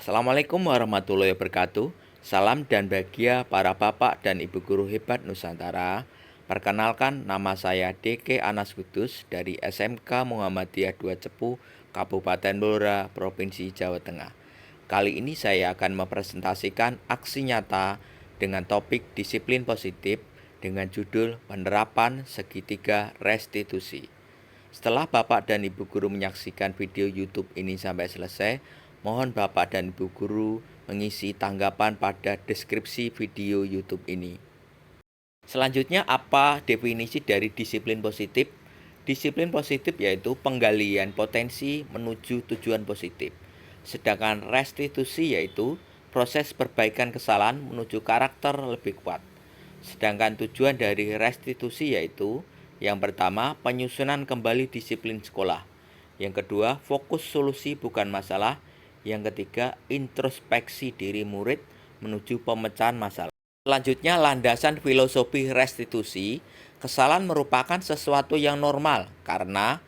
Assalamualaikum warahmatullahi wabarakatuh. Salam dan bahagia para bapak dan ibu guru hebat Nusantara. Perkenalkan, nama saya DK Anas Kudus dari SMK Muhammadiyah 2 Cepu, Kabupaten Blora, Provinsi Jawa Tengah. Kali ini saya akan mempresentasikan aksi nyata dengan topik disiplin positif dengan judul penerapan segitiga restitusi. Setelah Bapak dan Ibu Guru menyaksikan video YouTube ini sampai selesai, mohon Bapak dan Ibu Guru mengisi tanggapan pada deskripsi video YouTube ini. Selanjutnya, apa definisi dari disiplin positif? Disiplin positif yaitu penggalian potensi menuju tujuan positif. Sedangkan restitusi yaitu proses perbaikan kesalahan menuju karakter lebih kuat. Sedangkan tujuan dari restitusi yaitu yang pertama, penyusunan kembali disiplin sekolah. Yang kedua, fokus solusi bukan masalah. Yang ketiga, introspeksi diri murid menuju pemecahan masalah. Selanjutnya, landasan filosofi restitusi. Kesalahan merupakan sesuatu yang normal karena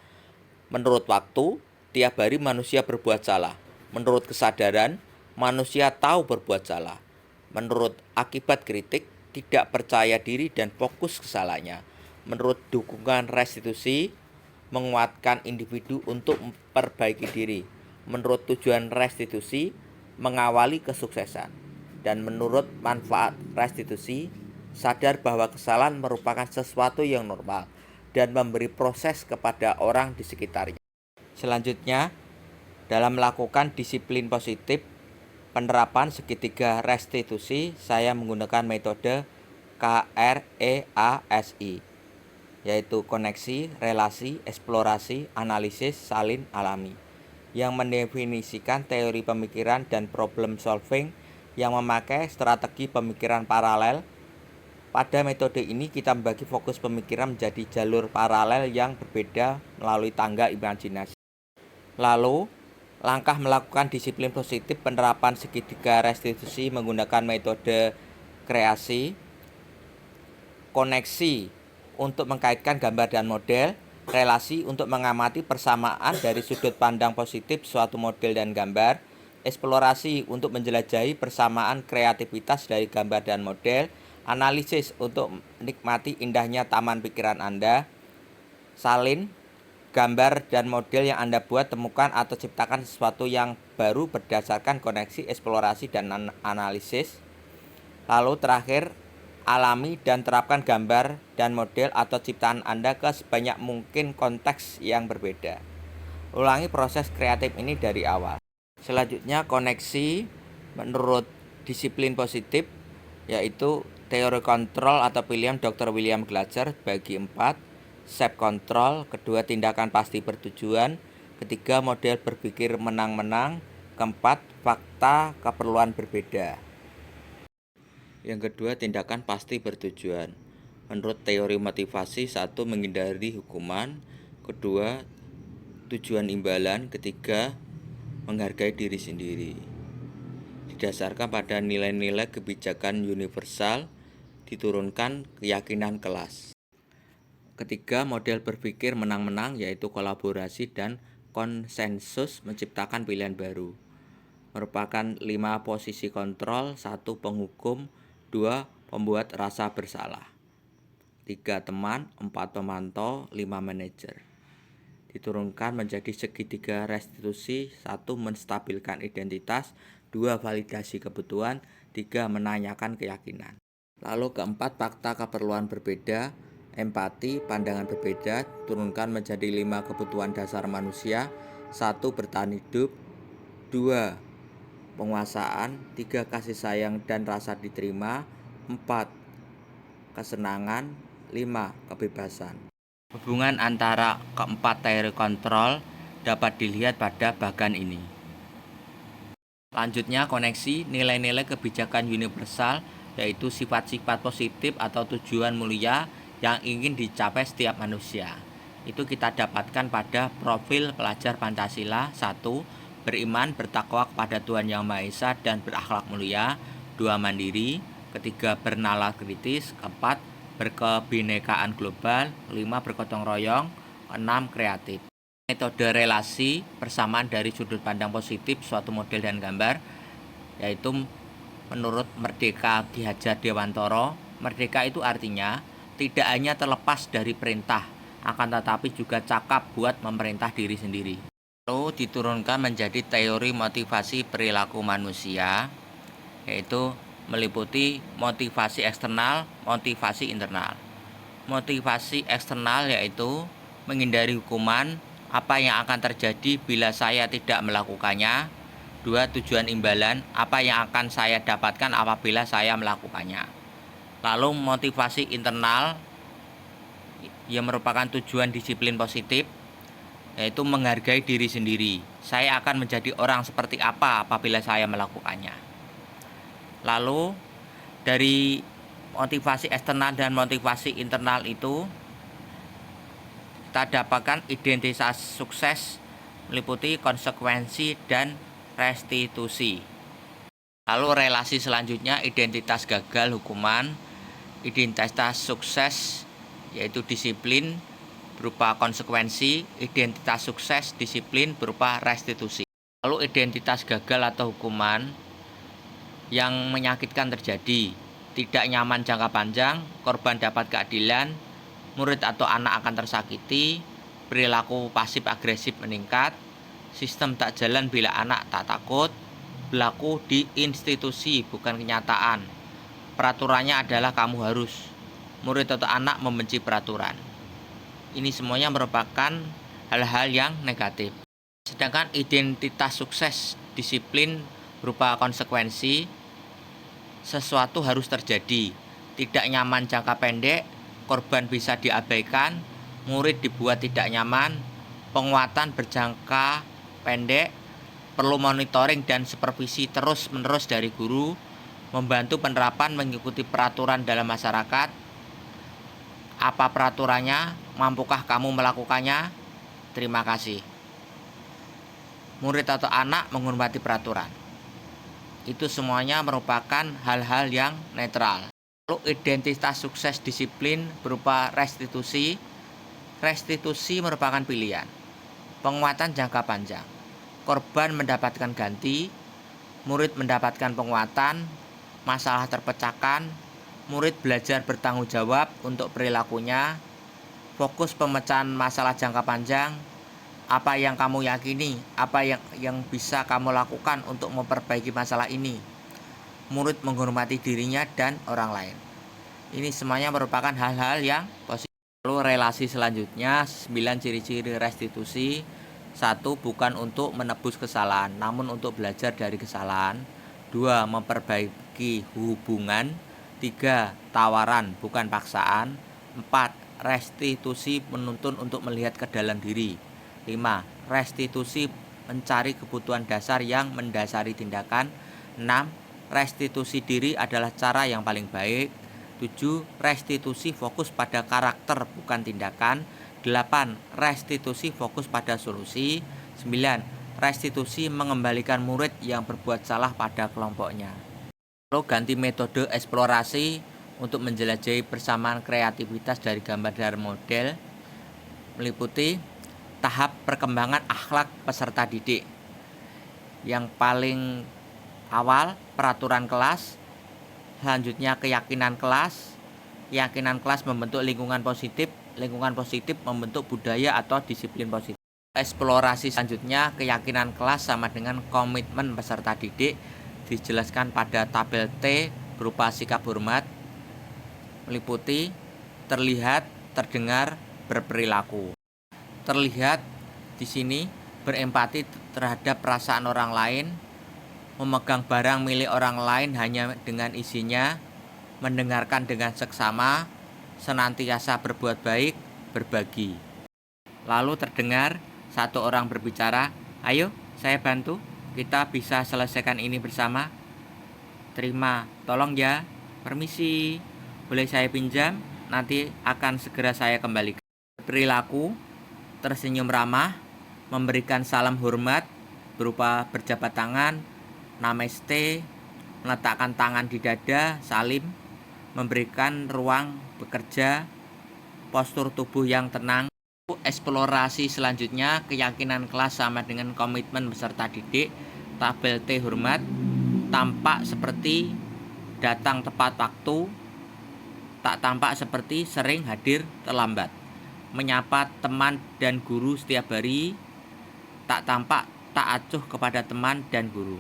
menurut waktu, tiap hari manusia berbuat salah. Menurut kesadaran, manusia tahu berbuat salah. Menurut akibat kritik, tidak percaya diri dan fokus kesalahannya. Menurut dukungan restitusi, menguatkan individu untuk memperbaiki diri. Menurut tujuan restitusi, mengawali kesuksesan. Dan menurut manfaat restitusi, sadar bahwa kesalahan merupakan sesuatu yang normal dan memberi proses kepada orang di sekitarnya. Selanjutnya, dalam melakukan disiplin positif, penerapan segitiga restitusi, saya menggunakan metode KREASI, yaitu koneksi, relasi, eksplorasi, analisis, salin, alami, yang mendefinisikan teori pemikiran dan problem solving yang memakai strategi pemikiran paralel. Pada metode ini kita membagi fokus pemikiran menjadi jalur paralel yang berbeda melalui tangga imajinasi. Lalu, langkah melakukan disiplin positif penerapan segitiga restitusi menggunakan metode kreasi, koneksi untuk mengkaitkan gambar dan model, relasi untuk mengamati persamaan dari sudut pandang positif suatu model dan gambar, eksplorasi untuk menjelajahi persamaan kreativitas dari gambar dan model, analisis untuk menikmati indahnya taman pikiran Anda, salin, gambar dan model yang Anda buat, temukan atau ciptakan sesuatu yang baru berdasarkan koneksi, eksplorasi, dan analisis. Lalu terakhir, alami dan terapkan gambar dan model atau ciptaan Anda ke sebanyak mungkin konteks yang berbeda. Ulangi proses kreatif ini dari awal. Selanjutnya, koneksi menurut disiplin positif, yaitu teori kontrol atau pilihan Dr. William Glasser bagi 4, self control, kedua tindakan pasti bertujuan, ketiga model berpikir menang-menang, keempat fakta keperluan berbeda. Yang kedua, tindakan pasti bertujuan. Menurut teori motivasi, 1. Menghindari hukuman, kedua tujuan imbalan, ketiga menghargai diri sendiri. Didasarkan pada nilai-nilai kebijakan universal, diturunkan keyakinan kelas. Ketiga, model berpikir menang-menang, yaitu kolaborasi dan konsensus menciptakan pilihan baru. Merupakan 5 posisi kontrol, 1 penghukum, 2 pembuat rasa bersalah, 3 teman, 4 pemantau, 5 manajer. Diturunkan menjadi segitiga restitusi, 1 menstabilkan identitas, 2 validasi kebutuhan, 3 menanyakan keyakinan. Lalu keempat, fakta keperluan berbeda, empati, pandangan berbeda, turunkan menjadi 5 kebutuhan dasar manusia, 1 bertahan hidup, 2 penguasaan, 3 kasih sayang dan rasa diterima, 4 kesenangan, 5 kebebasan. Hubungan antara keempat teori kontrol dapat dilihat pada bagan ini. Selanjutnya, koneksi nilai-nilai kebijakan universal, yaitu sifat-sifat positif atau tujuan mulia yang ingin dicapai setiap manusia. Itu kita dapatkan pada profil pelajar Pancasila. 1. Beriman, bertakwa kepada Tuhan Yang Maha Esa dan berakhlak mulia. 2. Mandiri. Ketiga, bernalar kritis. 4. Berkebinekaan global. 5. Bergotong royong. 6. Kreatif. Metode relasi, persamaan dari sudut pandang positif suatu model dan gambar. yaitu menurut Merdeka Ki Hajar Dewantara, merdeka itu artinya tidak hanya terlepas dari perintah, akan tetapi juga cakap buat memerintah diri sendiri. Lalu diturunkan menjadi teori motivasi perilaku manusia, yaitu meliputi motivasi eksternal, motivasi internal. Motivasi eksternal yaitu menghindari hukuman, apa yang akan terjadi bila saya tidak melakukannya. 2. Tujuan imbalan, apa yang akan saya dapatkan apabila saya melakukannya. Lalu motivasi internal yang merupakan tujuan disiplin positif, yaitu menghargai diri sendiri. Saya akan menjadi orang seperti apa apabila saya melakukannya. Lalu dari motivasi eksternal dan motivasi internal itu kita dapatkan identitas sukses meliputi konsekuensi dan restitusi. Lalu relasi selanjutnya identitas gagal hukuman, identitas sukses yaitu disiplin berupa konsekuensi, identitas sukses disiplin berupa restitusi. Lalu identitas gagal atau hukuman yang menyakitkan terjadi, tidak nyaman jangka panjang, korban dapat keadilan, murid atau anak akan tersakiti, perilaku pasif agresif meningkat, sistem tak jalan bila anak tak takut, berlaku di institusi bukan kenyataan. Peraturannya adalah kamu harus. Murid atau anak membenci peraturan. Ini semuanya merupakan hal-hal yang negatif. Sedangkan identitas sukses disiplin berupa konsekuensi, sesuatu harus terjadi. Tidak nyaman jangka pendek, korban bisa diabaikan, murid dibuat tidak nyaman, penguatan berjangka pendek, perlu monitoring dan supervisi terus-menerus dari guru, membantu penerapan mengikuti peraturan dalam masyarakat. Apa peraturannya? Mampukah kamu melakukannya? Terima kasih. Murid atau anak menghormati peraturan. Itu semuanya merupakan hal-hal yang netral. Lalu identitas sukses disiplin berupa restitusi. Restitusi merupakan pilihan. Penguatan jangka panjang. Korban mendapatkan ganti, murid mendapatkan penguatan, masalah terpecahkan, murid belajar bertanggung jawab untuk perilakunya, fokus pemecahan masalah jangka panjang, apa yang kamu yakini, apa yang bisa kamu lakukan untuk memperbaiki masalah ini, murid menghormati dirinya dan orang lain. Ini semuanya merupakan hal-hal yang positif. Lalu relasi selanjutnya, 9 ciri-ciri restitusi. 1. Bukan untuk menebus kesalahan, namun untuk belajar dari kesalahan. 2. Memperbaiki hubungan. 3. Tawaran, bukan paksaan. 4. Restitusi menuntun untuk melihat ke dalam diri. 5. Restitusi mencari kebutuhan dasar yang mendasari tindakan. 6. Restitusi diri adalah cara yang paling baik. 7. Restitusi fokus pada karakter bukan tindakan. 8. Restitusi fokus pada solusi. 9. Restitusi mengembalikan murid yang berbuat salah pada kelompoknya. Lalu ganti metode eksplorasi untuk menjelajahi persamaan kreativitas dari gambar dan model, meliputi tahap perkembangan akhlak peserta didik. Yang paling awal peraturan kelas, selanjutnya keyakinan kelas. Keyakinan kelas membentuk lingkungan positif membentuk budaya atau disiplin positif. Eksplorasi selanjutnya, keyakinan kelas sama dengan komitmen peserta didik, dijelaskan pada tabel T berupa sikap hormat, meliputi terlihat, terdengar, berperilaku. Terlihat di sini berempati terhadap perasaan orang lain, memegang barang milik orang lain hanya dengan isinya, mendengarkan dengan seksama, senantiasa berbuat baik, berbagi. Lalu terdengar satu orang berbicara, ayo saya bantu, kita bisa selesaikan ini bersama. Terima, tolong ya, permisi, boleh saya pinjam, nanti akan segera saya kembalikan. Perilaku, tersenyum ramah, memberikan salam hormat berupa berjabat tangan, namaste, meletakkan tangan di dada, salim, memberikan ruang bekerja, postur tubuh yang tenang. Eksplorasi selanjutnya, keyakinan kelas sama dengan komitmen peserta didik, tabel T hormat, tampak seperti datang tepat waktu, tak tampak seperti sering hadir terlambat. Menyapa teman dan guru setiap hari, tak tampak tak acuh kepada teman dan guru.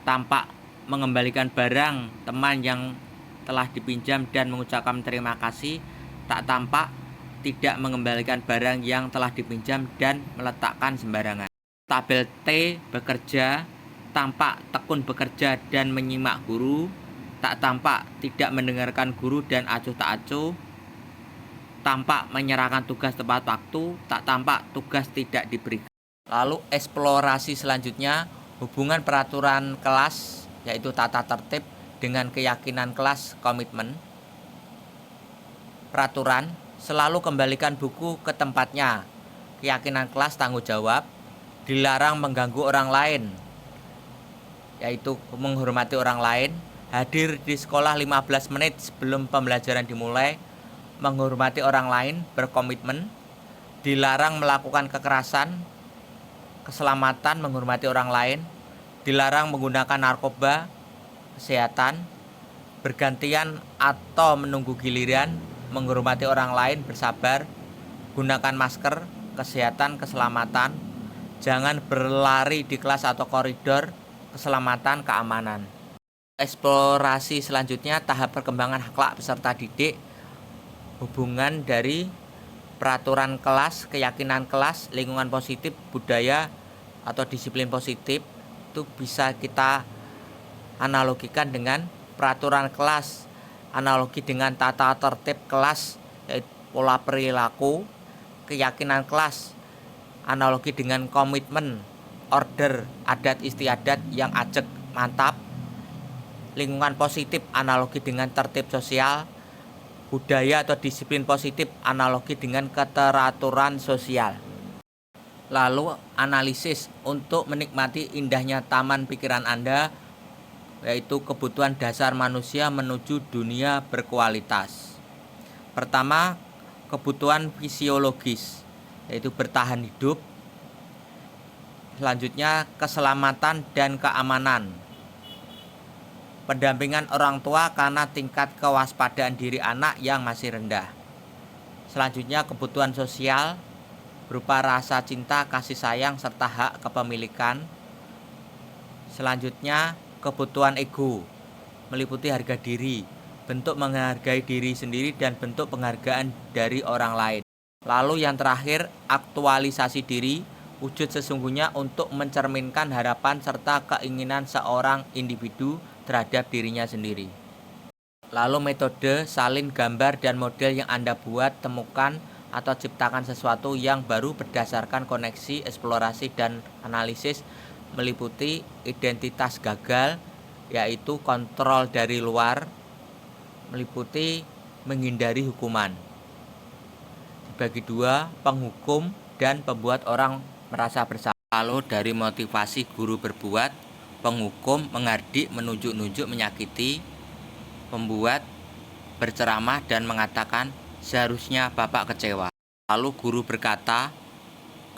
Tampak mengembalikan barang teman yang telah dipinjam dan mengucapkan terima kasih, tak tampak tidak mengembalikan barang yang telah dipinjam dan meletakkan sembarangan. Tabel T bekerja, tampak tekun bekerja dan menyimak guru, tak tampak tidak mendengarkan guru dan acuh tak acuh. Tampak menyerahkan tugas tepat waktu, tak tampak tugas tidak diberikan. Lalu eksplorasi selanjutnya, hubungan peraturan kelas yaitu tata tertib dengan keyakinan kelas komitmen. Peraturan, selalu kembalikan buku ke tempatnya. Keyakinan kelas tanggung jawab, dilarang mengganggu orang lain yaitu menghormati orang lain, hadir di sekolah 15 menit sebelum pembelajaran dimulai, menghormati orang lain, berkomitmen, dilarang melakukan kekerasan, keselamatan, menghormati orang lain, dilarang menggunakan narkoba, kesehatan, bergantian atau menunggu giliran, menghormati orang lain, bersabar, gunakan masker, kesehatan, keselamatan, jangan berlari di kelas atau koridor, keselamatan, keamanan. Eksplorasi selanjutnya, tahap perkembangan akhlak peserta didik, hubungan dari peraturan kelas, keyakinan kelas, lingkungan positif, budaya atau disiplin positif itu bisa kita analogikan dengan peraturan kelas, analogi dengan tata tertib kelas yaitu pola perilaku, keyakinan kelas analogi dengan komitmen, order, adat istiadat yang ajak, mantap, lingkungan positif analogi dengan tertib sosial, budaya atau disiplin positif analogi dengan keteraturan sosial. Lalu analisis untuk menikmati indahnya taman pikiran Anda yaitu kebutuhan dasar manusia menuju dunia berkualitas. Pertama, kebutuhan fisiologis yaitu bertahan hidup. Selanjutnya, keselamatan dan keamanan. Pendampingan orang tua karena tingkat kewaspadaan diri anak yang masih rendah. Selanjutnya, kebutuhan sosial berupa rasa cinta, kasih sayang, serta hak kepemilikan. Selanjutnya, kebutuhan ego meliputi harga diri, bentuk menghargai diri sendiri dan bentuk penghargaan dari orang lain. Lalu yang terakhir, aktualisasi diri, wujud sesungguhnya untuk mencerminkan harapan serta keinginan seorang individu terhadap dirinya sendiri. Lalu metode salin gambar dan model yang Anda buat, temukan atau ciptakan sesuatu yang baru berdasarkan koneksi, eksplorasi, dan analisis meliputi identitas gagal yaitu kontrol dari luar, meliputi menghindari hukuman. Dibagi dua, penghukum dan pembuat orang merasa bersalah. Lalu dari motivasi guru berbuat, penghukum menghardik, menunjuk-nunjuk, menyakiti, pembuat berceramah dan mengatakan seharusnya Bapak kecewa. Lalu guru berkata,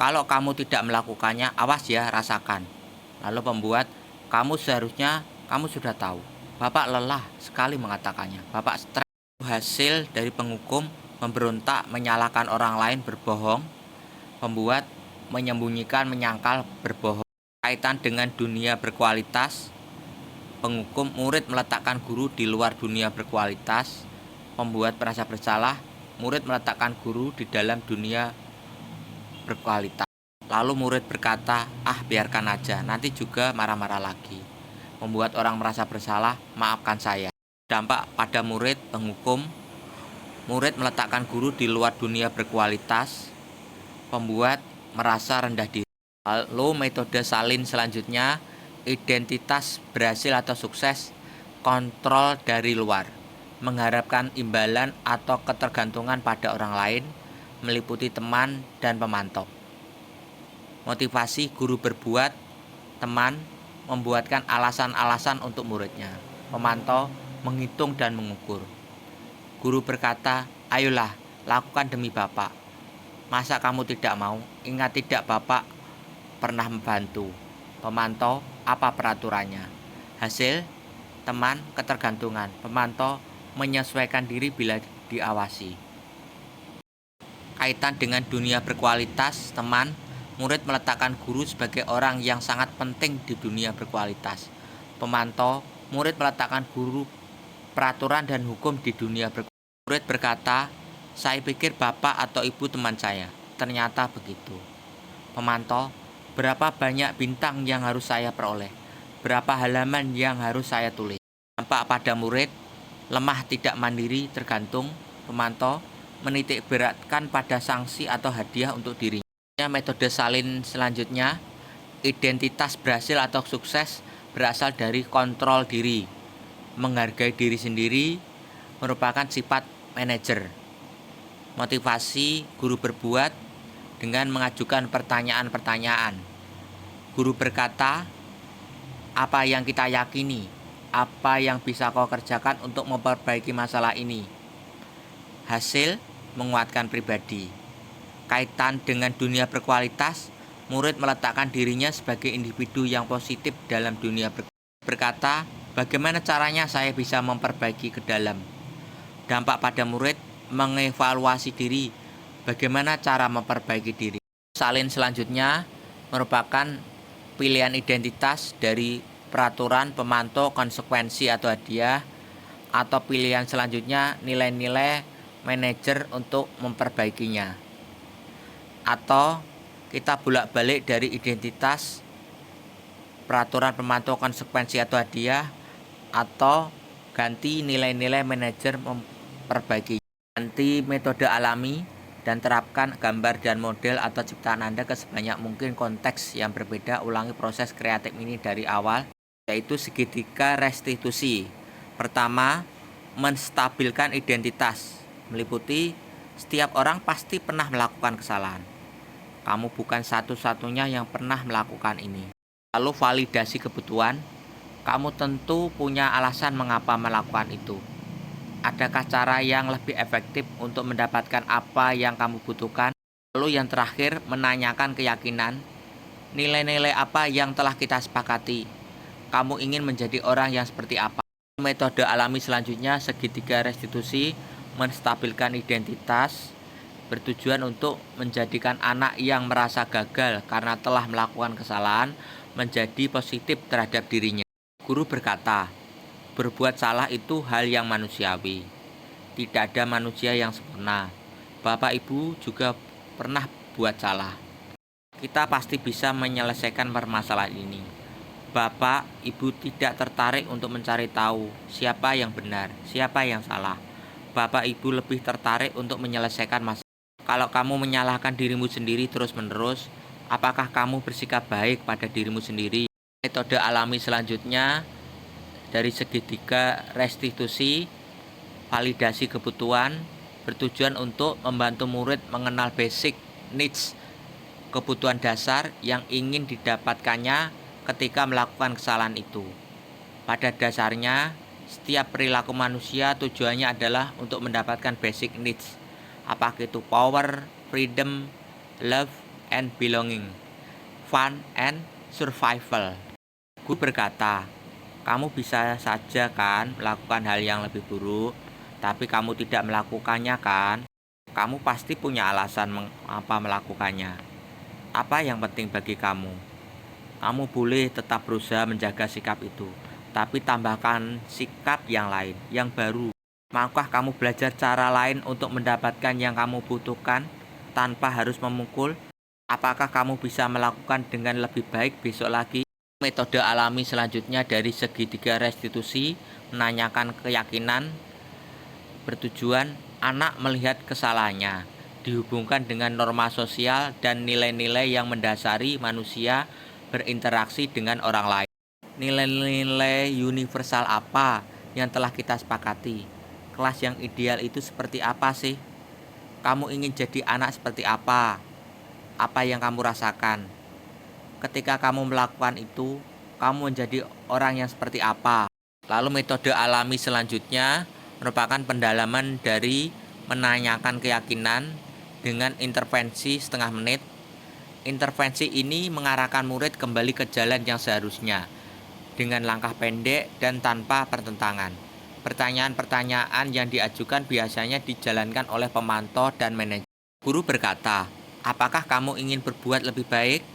kalau kamu tidak melakukannya, awas ya, rasakan. Lalu pembuat, kamu seharusnya, kamu sudah tahu. Bapak lelah sekali mengatakannya, Bapak stres. Hasil dari penghukum memberontak, menyalahkan orang lain, berbohong. Pembuat menyembunyikan, menyangkal, berbohong. Kaitan dengan dunia berkualitas, penghukum murid meletakkan guru di luar dunia berkualitas, pembuat merasa bersalah, murid meletakkan guru di dalam dunia berkualitas. Lalu murid berkata, biarkan aja, nanti juga marah-marah lagi. Membuat orang merasa bersalah, maafkan saya. Dampak pada murid, penghukum, murid meletakkan guru di luar dunia berkualitas, pembuat merasa rendah diri. Lalu metode salin selanjutnya, identitas berhasil atau sukses, kontrol dari luar, mengharapkan imbalan atau ketergantungan pada orang lain, meliputi teman dan pemantau. Motivasi guru berbuat, teman membuatkan alasan-alasan untuk muridnya, pemantau menghitung dan mengukur. Guru berkata, ayolah, lakukan demi Bapak. Masa kamu tidak mau? Ingat tidak Bapak pernah membantu. Pemantau, apa peraturannya? Hasil, teman, ketergantungan. Pemantau menyesuaikan diri bila diawasi. Kaitan dengan dunia berkualitas, teman, murid meletakkan guru sebagai orang yang sangat penting di dunia berkualitas. Pemantau, murid meletakkan guru, peraturan dan hukum di dunia berkualitas. Murid berkata, saya pikir bapak atau ibu teman saya. Ternyata begitu. Pemantau, berapa banyak bintang yang harus saya peroleh? Berapa halaman yang harus saya tulis? Dampak pada murid, lemah tidak mandiri tergantung. Pemantau, menitik beratkan pada sanksi atau hadiah untuk dirinya. Metode salin selanjutnya, identitas berhasil atau sukses berasal dari kontrol diri. Menghargai diri sendiri merupakan sifat manajer. Motivasi guru berbuat dengan mengajukan pertanyaan-pertanyaan. Guru berkata, apa yang kita yakini? Apa yang bisa kau kerjakan untuk memperbaiki masalah ini? Hasil, menguatkan pribadi. Kaitan dengan dunia berkualitas, murid meletakkan dirinya sebagai individu yang positif dalam dunia berkata, bagaimana caranya saya bisa memperbaiki ke dalam? Dampak pada murid, mengevaluasi diri. Bagaimana cara memperbaiki diri? Salin selanjutnya merupakan pilihan identitas dari peraturan, pemantau, konsekuensi atau hadiah, atau pilihan selanjutnya nilai-nilai manajer untuk memperbaikinya. Atau kita bolak-balik dari identitas, peraturan, pemantau, konsekuensi atau hadiah, atau ganti nilai-nilai manajer memperbaiki. Ganti metode alami dan terapkan gambar dan model atau ciptaan Anda ke sebanyak mungkin konteks yang berbeda. Ulangi proses kreatif ini dari awal, yaitu segitiga restitusi. Pertama, menstabilkan identitas. Meliputi setiap orang pasti pernah melakukan kesalahan. Kamu bukan satu-satunya yang pernah melakukan ini. Lalu validasi kebutuhan. Kamu tentu punya alasan mengapa melakukan itu. Adakah cara yang lebih efektif untuk mendapatkan apa yang kamu butuhkan? Lalu yang terakhir, menanyakan keyakinan. Nilai-nilai apa yang telah kita sepakati? Kamu ingin menjadi orang yang seperti apa? Metode alami selanjutnya, segitiga restitusi, menstabilkan identitas, bertujuan untuk menjadikan anak yang merasa gagal karena telah melakukan kesalahan menjadi positif terhadap dirinya. Guru berkata, berbuat salah itu hal yang manusiawi. Tidak ada manusia yang sempurna. Bapak Ibu juga pernah buat salah. Kita pasti bisa menyelesaikan permasalahan ini. Bapak Ibu tidak tertarik untuk mencari tahu siapa yang benar, siapa yang salah. Bapak Ibu lebih tertarik untuk menyelesaikan masalah. Kalau kamu menyalahkan dirimu sendiri terus-menerus, apakah kamu bersikap baik pada dirimu sendiri? Metode alami selanjutnya, dari segitiga restitusi, validasi kebutuhan, bertujuan untuk membantu murid mengenal basic needs, kebutuhan dasar yang ingin didapatkannya ketika melakukan kesalahan itu. Pada dasarnya, setiap perilaku manusia tujuannya adalah untuk mendapatkan basic needs. Apakah itu power, freedom, love, and belonging, fun, and survival. Guru berkata, kamu bisa saja kan melakukan hal yang lebih buruk, tapi kamu tidak melakukannya kan? Kamu pasti punya alasan mengapa melakukannya. Apa yang penting bagi kamu? Kamu boleh tetap berusaha menjaga sikap itu, tapi tambahkan sikap yang lain, yang baru. Maukah kamu belajar cara lain untuk mendapatkan yang kamu butuhkan tanpa harus memukul? Apakah kamu bisa melakukan dengan lebih baik besok lagi? Metode alami selanjutnya dari segitiga restitusi, menanyakan keyakinan, bertujuan anak melihat kesalahannya, dihubungkan dengan norma sosial dan nilai-nilai yang mendasari manusia berinteraksi dengan orang lain. Nilai-nilai universal apa yang telah kita sepakati? Kelas yang ideal itu seperti apa sih? Kamu ingin jadi anak seperti apa? Apa yang kamu rasakan? Ketika kamu melakukan itu, kamu menjadi orang yang seperti apa? Lalu metode alami selanjutnya merupakan pendalaman dari menanyakan keyakinan dengan intervensi setengah menit. Intervensi ini mengarahkan murid kembali ke jalan yang seharusnya. dengan langkah pendek dan tanpa pertentangan. Pertanyaan-pertanyaan yang diajukan biasanya dijalankan oleh pemantau dan manajer. Guru berkata, apakah kamu ingin berbuat lebih baik?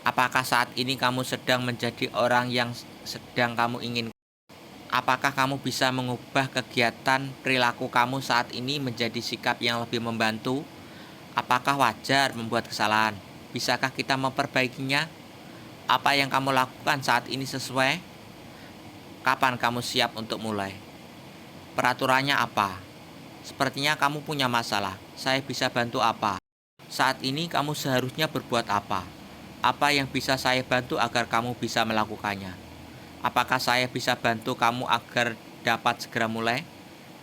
Apakah saat ini kamu sedang menjadi orang yang sedang kamu inginkan? Apakah kamu bisa mengubah kegiatan perilaku kamu saat ini menjadi sikap yang lebih membantu? Apakah wajar membuat kesalahan? Bisakah kita memperbaikinya? Apa yang kamu lakukan saat ini sesuai? Kapan kamu siap untuk mulai? Peraturannya apa? Sepertinya kamu punya masalah. Saya bisa bantu apa? Saat ini kamu seharusnya berbuat apa? Apa yang bisa saya bantu agar kamu bisa melakukannya? Apakah saya bisa bantu kamu agar dapat segera mulai?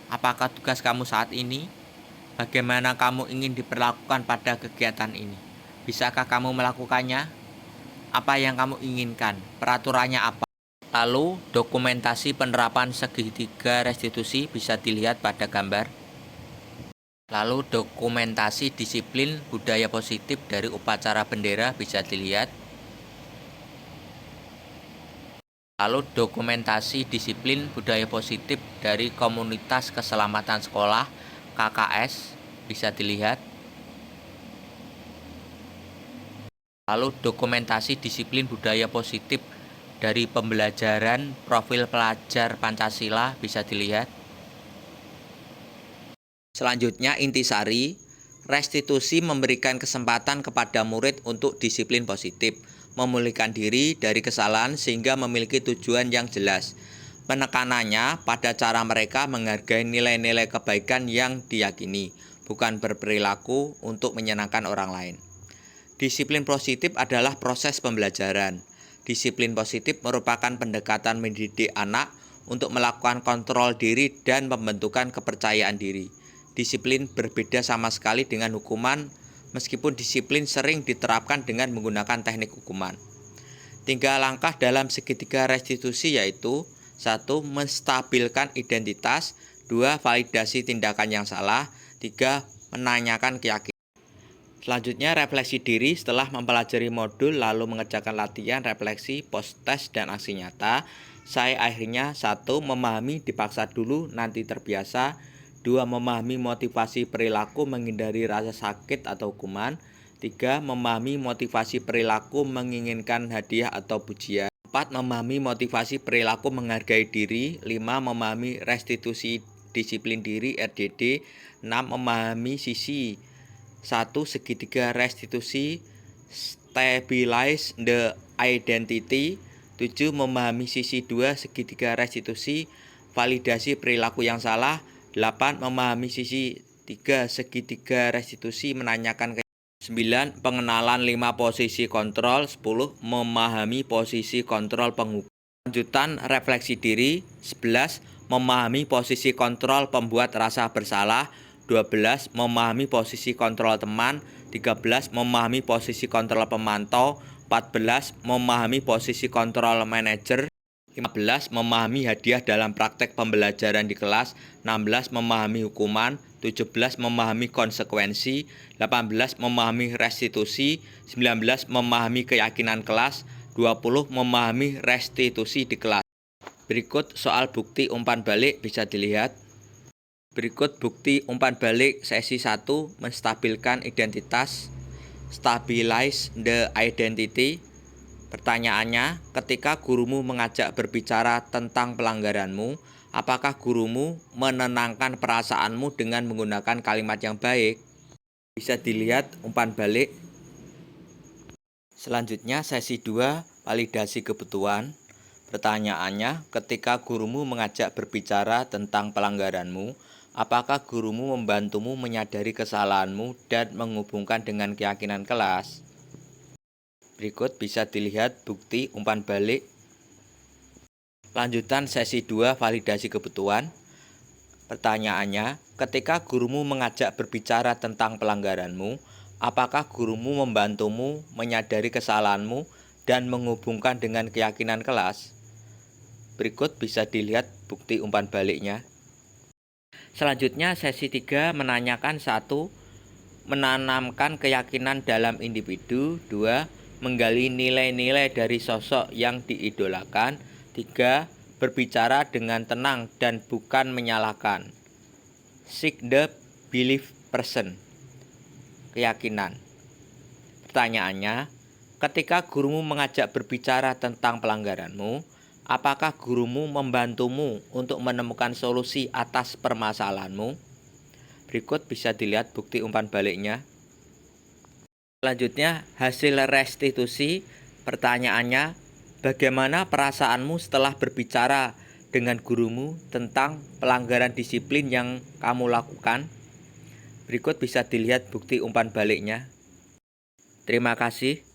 Apakah tugas kamu saat ini? Bagaimana kamu ingin diperlakukan pada kegiatan ini? Bisakah kamu melakukannya? Apa yang kamu inginkan? Peraturannya apa? Lalu, dokumentasi penerapan segitiga restitusi bisa dilihat pada gambar. Lalu, dokumentasi disiplin budaya positif dari upacara bendera bisa dilihat. Lalu, dokumentasi disiplin budaya positif dari komunitas keselamatan sekolah KKS bisa dilihat. Lalu, dokumentasi disiplin budaya positif dari pembelajaran profil pelajar Pancasila bisa dilihat. Selanjutnya, intisari, restitusi memberikan kesempatan kepada murid untuk disiplin positif, memulihkan diri dari kesalahan sehingga memiliki tujuan yang jelas. Penekanannya pada cara mereka menghargai nilai-nilai kebaikan yang diyakini, bukan berperilaku untuk menyenangkan orang lain. Disiplin positif adalah proses pembelajaran. Disiplin positif merupakan pendekatan mendidik anak untuk melakukan kontrol diri dan pembentukan kepercayaan diri. Disiplin berbeda sama sekali dengan hukuman, meskipun disiplin sering diterapkan dengan menggunakan teknik hukuman. 3 langkah dalam segitiga restitusi yaitu 1. Menstabilkan identitas, 2. Validasi tindakan yang salah, 3. Menanyakan keyakinan. Selanjutnya, refleksi diri setelah mempelajari modul lalu mengerjakan latihan, refleksi, post-test, dan aksi nyata. Saya akhirnya 1. Memahami dipaksa dulu, nanti terbiasa. 2. Memahami motivasi perilaku menghindari rasa sakit atau hukuman. 3. Memahami motivasi perilaku menginginkan hadiah atau pujian. 4. Memahami motivasi perilaku menghargai diri. 5. Memahami restitusi disiplin diri RDD. 6. Memahami sisi 1. Segitiga restitusi, stabilize the identity. 7. Memahami sisi 2 segitiga restitusi, validasi perilaku yang salah. 8. Memahami sisi 3 segitiga restitusi, menanyakan ke 9. Pengenalan 5 posisi kontrol. 10. Memahami posisi kontrol penghukum. Lanjutan refleksi diri. 11. Memahami posisi kontrol pembuat rasa bersalah. 12. Memahami posisi kontrol teman. 13. Memahami posisi kontrol pemantau. 14. Memahami posisi kontrol manajer. 15. Memahami hadiah dalam praktek pembelajaran di kelas. 16. Memahami hukuman. 17. Memahami konsekuensi. 18. Memahami restitusi. 19. Memahami keyakinan kelas. 20. Memahami restitusi di kelas. Berikut soal bukti umpan balik bisa dilihat. Berikut bukti umpan balik sesi 1, menstabilkan identitas, stabilize the identity. Pertanyaannya, ketika gurumu mengajak berbicara tentang pelanggaranmu, apakah gurumu menenangkan perasaanmu dengan menggunakan kalimat yang baik? Bisa dilihat umpan balik. Selanjutnya sesi 2, validasi kebutuhan. Pertanyaannya, ketika gurumu mengajak berbicara tentang pelanggaranmu, apakah gurumu membantumu menyadari kesalahanmu dan menghubungkan dengan keyakinan kelas? Berikut bisa dilihat bukti umpan balik. Lanjutan sesi 2, validasi kebutuhan. Pertanyaannya, ketika gurumu mengajak berbicara tentang pelanggaranmu, apakah gurumu membantumu menyadari kesalahanmu dan menghubungkan dengan keyakinan kelas? Berikut bisa dilihat bukti umpan baliknya. Selanjutnya sesi 3, menanyakan 1. Menanamkan keyakinan dalam individu. 2. Menggali nilai-nilai dari sosok yang diidolakan. 3. Berbicara dengan tenang dan bukan menyalahkan. Seek the belief person. Keyakinan. Pertanyaannya, ketika gurumu mengajak berbicara tentang pelanggaranmu, apakah gurumu membantumu untuk menemukan solusi atas permasalahanmu? Berikut bisa dilihat bukti umpan baliknya. Selanjutnya, hasil restitusi. Pertanyaannya, bagaimana perasaanmu setelah berbicara dengan gurumu tentang pelanggaran disiplin yang kamu lakukan? Berikut bisa dilihat bukti umpan baliknya. Terima kasih.